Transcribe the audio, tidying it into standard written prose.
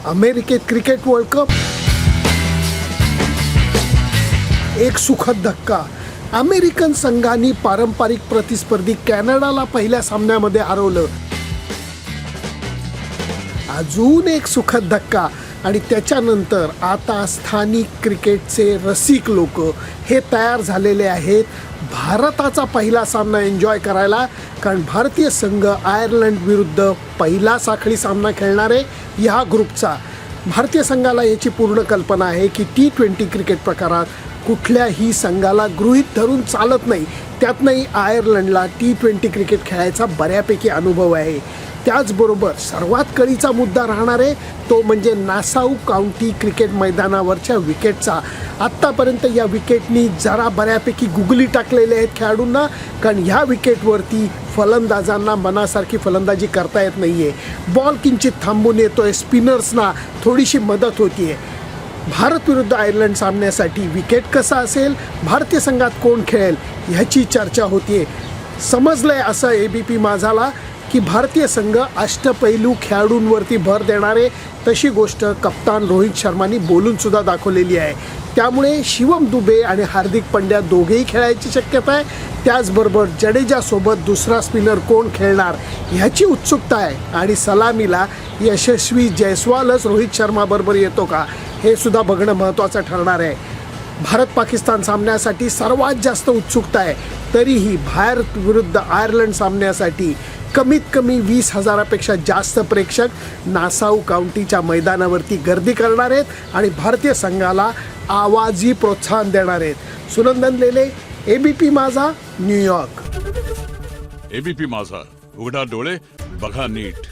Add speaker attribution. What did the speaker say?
Speaker 1: अमेरिकेत cricket world cup, एक सुखद धक्का. अमेरिकन संघाने पारंपरिक प्रतिस्पर्धी कॅनडाला पहिल्या सामन्यामध्ये हरवलं. अजून एक सुखद धक्का आणि त्याच्यानंतर आता स्थानिक क्रिकेटचे रसिक लोक हे तयार झालेले आहेत भारताचा पहिला सामना एन्जॉय करायला. कारण भारतीय संघ आयर्लंड विरुद्ध पहिला साखळी सामना खेळणार आहे ह्या ग्रुपचा. भारतीय संघाला याची पूर्ण कल्पना आहे की T20 क्रिकेट प्रकारात कुठल्याही संघाला गृहीत धरून चालत नाही. त्यातनंही आयर्लंडला T20 क्रिकेट खेळायचा बऱ्यापैकी अनुभव आहे. त्याचबरोबर सर्वात कळीचा मुद्दा राहणार आहे तो म्हणजे नासाऊ काउंटी क्रिकेट मैदानावरच्या विकेटचा. आत्तापर्यंत या विकेटनी जरा बऱ्यापैकी गुगली टाकलेले आहेत खेळाडूंना. कारण ह्या विकेटवरती फलंदाजांना मनासारखी फलंदाजी करता येत नाही आहे. बॉल किंचित थांबून येतो आहे. स्पिनर्सना थोडीशी मदत होती आहे. भारत विरुद्ध आयर्लंड सामन्यासाठी विकेट कसा असेल, भारतीय संघात कोण खेळेल ह्याची चर्चा होती. समजलं आहे असं ABP माझाला की भारतीय संघ अष्टपैलू खेळाडूंवरती भर देणारे. तशी गोष्ट कप्तान रोहित शर्मानी बोलूनसुद्धा दाखवलेली आहे. त्यामुळे शिवम दुबे आणि हार्दिक पंड्या दोघेही खेळायची शक्यता आहे. त्याचबरोबर जडेजासोबत दुसरा स्पिनर कोण खेळणार ह्याची उत्सुकता आहे. आणि सलामीला यशस्वी जयस्वालच रोहित शर्माबरोबर येतो का हे सुद्धा बघणं महत्त्वाचं ठरणार आहे. भारत पाकिस्तान सामन्यासाठी सर्वात जास्त उत्सुकता आहे. तरीही भारत विरुद्ध आयर्लंड सामन्यासाठी कमीत कमी 20,000पेक्षा जास्त प्रेक्षक नासाऊ काउंटीच्या मैदानावरती गर्दी करणार आहेत आणि भारतीय संघाला आवाजी प्रोत्साहन देणार आहेत. सुनंदन लेले, ABP माझा, न्यूयॉर्क.
Speaker 2: ABP माझा, उघडा डोळे बघा नीट.